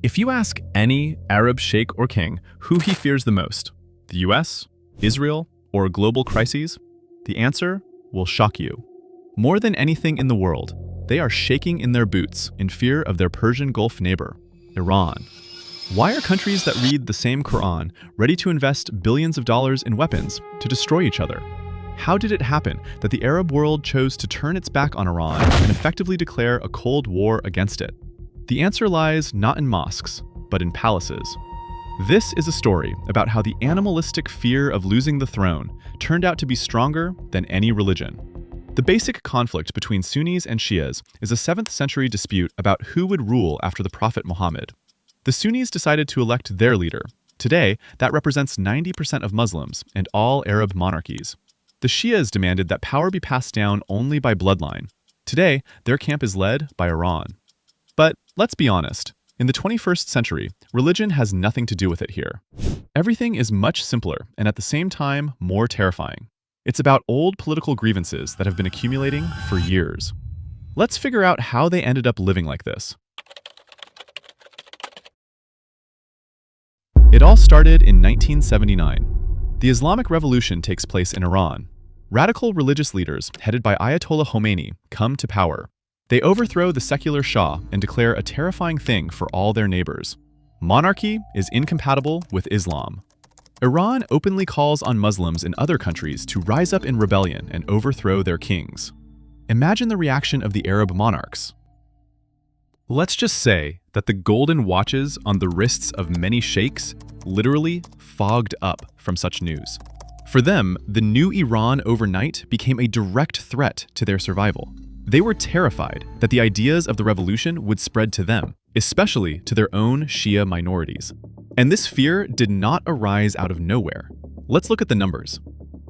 If you ask any Arab sheikh or king who he fears the most, the US, Israel, or global crises, the answer will shock you. More than anything in the world, they are shaking in their boots in fear of their Persian Gulf neighbor, Iran. Why are countries that read the same Quran ready to invest billions of dollars in weapons to destroy each other? How did it happen that the Arab world chose to turn its back on Iran and effectively declare a Cold War against it? The answer lies not in mosques, but in palaces. This is a story about how the animalistic fear of losing the throne turned out to be stronger than any religion. The basic conflict between Sunnis and Shias is a 7th century dispute about who would rule after the Prophet Muhammad. The Sunnis decided to elect their leader. Today, that represents 90% of Muslims and all Arab monarchies. The Shias demanded that power be passed down only by bloodline. Today, their camp is led by Iran. But let's be honest, in the 21st century, religion has nothing to do with it here. Everything is much simpler and at the same time more terrifying. It's about old political grievances that have been accumulating for years. Let's figure out how they ended up living like this. It all started in 1979. The Islamic Revolution takes place in Iran. Radical religious leaders, headed by Ayatollah Khomeini, come to power. They overthrow the secular Shah and declare a terrifying thing for all their neighbors. Monarchy is incompatible with Islam. Iran openly calls on Muslims in other countries to rise up in rebellion and overthrow their kings. Imagine the reaction of the Arab monarchs. Let's just say that the golden watches on the wrists of many sheikhs literally fogged up from such news. For them, the new Iran overnight became a direct threat to their survival. They were terrified that the ideas of the revolution would spread to them, especially to their own Shia minorities. And this fear did not arise out of nowhere. Let's look at the numbers.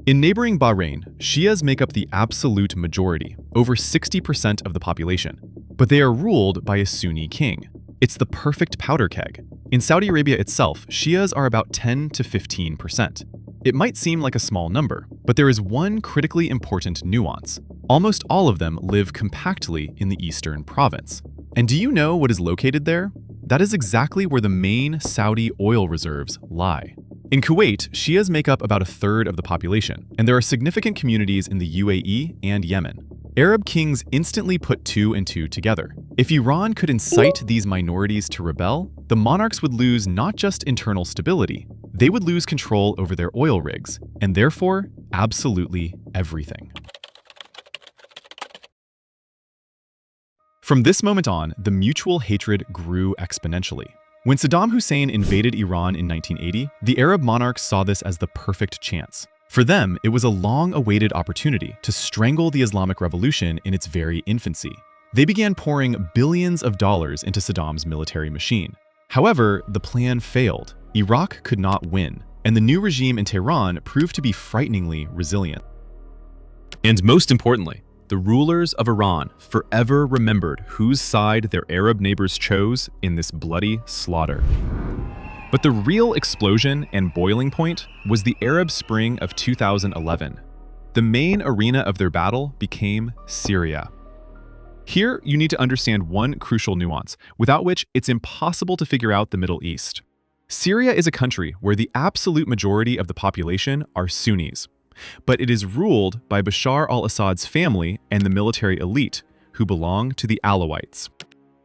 In neighboring Bahrain, Shias make up the absolute majority, over 60% of the population. But they are ruled by a Sunni king. It's the perfect powder keg. In Saudi Arabia itself, Shias are about 10 to 15%. It might seem like a small number, but there is one critically important nuance. Almost all of them live compactly in the eastern province. And do you know what is located there? That is exactly where the main Saudi oil reserves lie. In Kuwait, Shias make up about a third of the population, and there are significant communities in the UAE and Yemen. Arab kings instantly put 2 and 2 together. If Iran could incite these minorities to rebel, the monarchs would lose not just internal stability, they would lose control over their oil rigs, and therefore, absolutely everything. From this moment on, the mutual hatred grew exponentially. When Saddam Hussein invaded Iran in 1980, the Arab monarchs saw this as the perfect chance. For them, it was a long-awaited opportunity to strangle the Islamic Revolution in its very infancy. They began pouring billions of dollars into Saddam's military machine. However, the plan failed. Iraq could not win, and the new regime in Tehran proved to be frighteningly resilient. And most importantly, the rulers of Iran forever remembered whose side their Arab neighbors chose in this bloody slaughter. But the real explosion and boiling point was the Arab Spring of 2011. The main arena of their battle became Syria. Here, you need to understand one crucial nuance, without which it's impossible to figure out the Middle East. Syria is a country where the absolute majority of the population are Sunnis, but it is ruled by Bashar al-Assad's family and the military elite, who belong to the Alawites.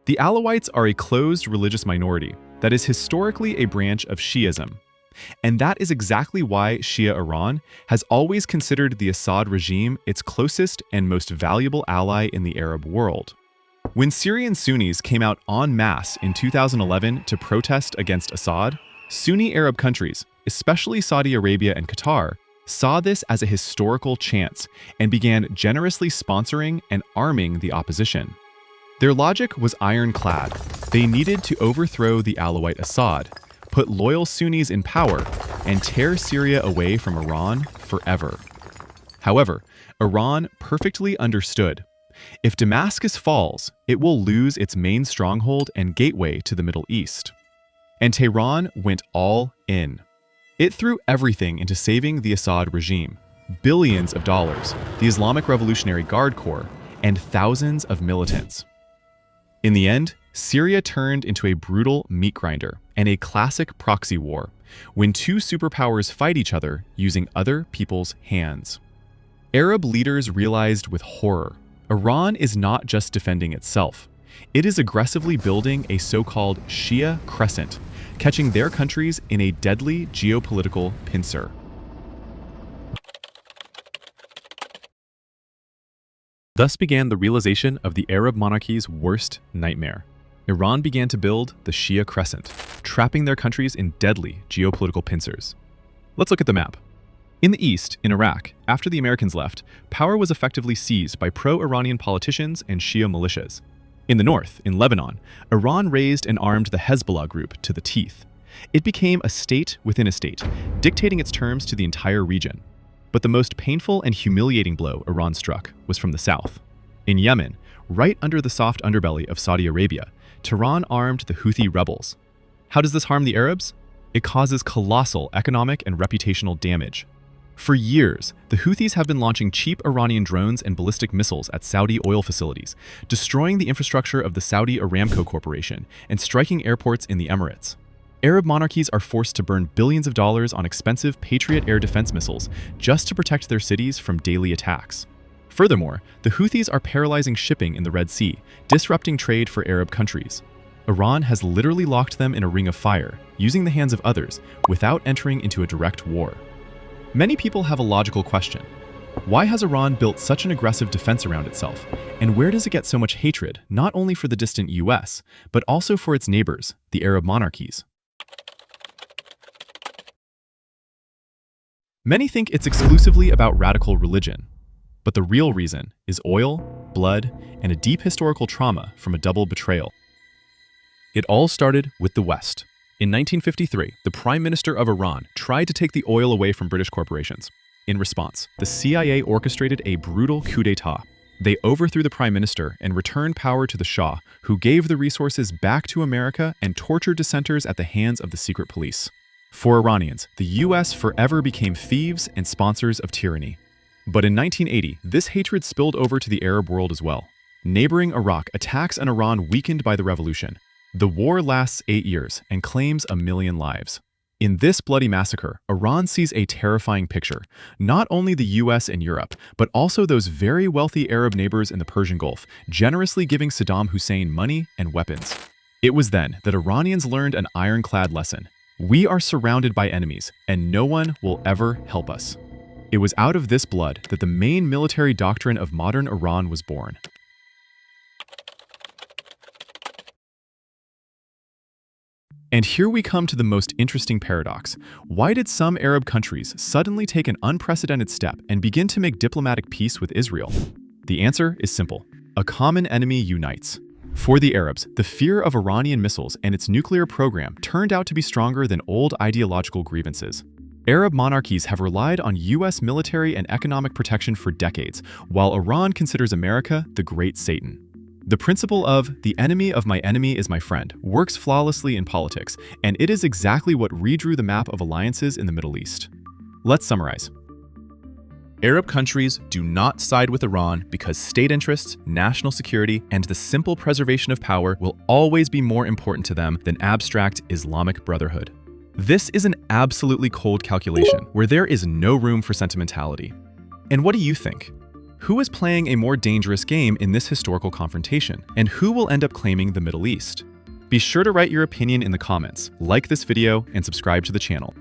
The Alawites are a closed religious minority that is historically a branch of Shi'ism. And that is exactly why Shia Iran has always considered the Assad regime its closest and most valuable ally in the Arab world. When Syrian Sunnis came out en masse in 2011 to protest against Assad, Sunni Arab countries, especially Saudi Arabia and Qatar, saw this as a historical chance and began generously sponsoring and arming the opposition. Their logic was ironclad. They needed to overthrow the Alawite Assad, put loyal Sunnis in power, and tear Syria away from Iran forever. However, Iran perfectly understood. If Damascus falls, it will lose its main stronghold and gateway to the Middle East. And Tehran went all in. It threw everything into saving the Assad regime, billions of dollars, the Islamic Revolutionary Guard Corps, and thousands of militants. In the end, Syria turned into a brutal meat grinder and a classic proxy war, when two superpowers fight each other using other people's hands. Arab leaders realized with horror, Iran is not just defending itself. It is aggressively building a so-called Shia Crescent, catching their countries in a deadly geopolitical pincer. Thus began the realization of the Arab monarchy's worst nightmare. Iran began to build the Shia Crescent, trapping their countries in deadly geopolitical pincers. Let's look at the map. In the east, in Iraq, after the Americans left, power was effectively seized by pro-Iranian politicians and Shia militias. In the north, in Lebanon, Iran raised and armed the Hezbollah group to the teeth. It became a state within a state, dictating its terms to the entire region. But the most painful and humiliating blow Iran struck was from the south. In Yemen, right under the soft underbelly of Saudi Arabia, Tehran armed the Houthi rebels. How does this harm the Arabs? It causes colossal economic and reputational damage. For years, the Houthis have been launching cheap Iranian drones and ballistic missiles at Saudi oil facilities, destroying the infrastructure of the Saudi Aramco Corporation and striking airports in the Emirates. Arab monarchies are forced to burn billions of dollars on expensive Patriot air defense missiles just to protect their cities from daily attacks. Furthermore, the Houthis are paralyzing shipping in the Red Sea, disrupting trade for Arab countries. Iran has literally locked them in a ring of fire, using the hands of others, without entering into a direct war. Many people have a logical question. Why has Iran built such an aggressive defense around itself? And where does it get so much hatred, not only for the distant US, but also for its neighbors, the Arab monarchies? Many think it's exclusively about radical religion. But the real reason is oil, blood, and a deep historical trauma from a double betrayal. It all started with the West. In 1953, the Prime Minister of Iran tried to take the oil away from British corporations. In response, the CIA orchestrated a brutal coup d'etat. They overthrew the Prime Minister and returned power to the Shah, who gave the resources back to America and tortured dissenters at the hands of the secret police. For Iranians, the US forever became thieves and sponsors of tyranny. But in 1980, this hatred spilled over to the Arab world as well. Neighboring Iraq attacks an Iran weakened by the revolution. The war lasts 8 years and claims 1 million lives. In this bloody massacre, Iran sees a terrifying picture, not only the US and Europe, but also those very wealthy Arab neighbors in the Persian Gulf, generously giving Saddam Hussein money and weapons. It was then that Iranians learned an ironclad lesson. We are surrounded by enemies, and no one will ever help us. It was out of this blood that the main military doctrine of modern Iran was born. And here we come to the most interesting paradox. Why did some Arab countries suddenly take an unprecedented step and begin to make diplomatic peace with Israel? The answer is simple. A common enemy unites. For the Arabs, the fear of Iranian missiles and its nuclear program turned out to be stronger than old ideological grievances. Arab monarchies have relied on US military and economic protection for decades, while Iran considers America the great Satan. The principle of the enemy of my enemy is my friend works flawlessly in politics, and it is exactly what redrew the map of alliances in the Middle East. Let's summarize. Arab countries do not side with Iran because state interests, national security, and the simple preservation of power will always be more important to them than abstract Islamic brotherhood. This is an absolutely cold calculation where there is no room for sentimentality. And what do you think? Who is playing a more dangerous game in this historical confrontation, and who will end up claiming the Middle East? Be sure to write your opinion in the comments, like this video, and subscribe to the channel.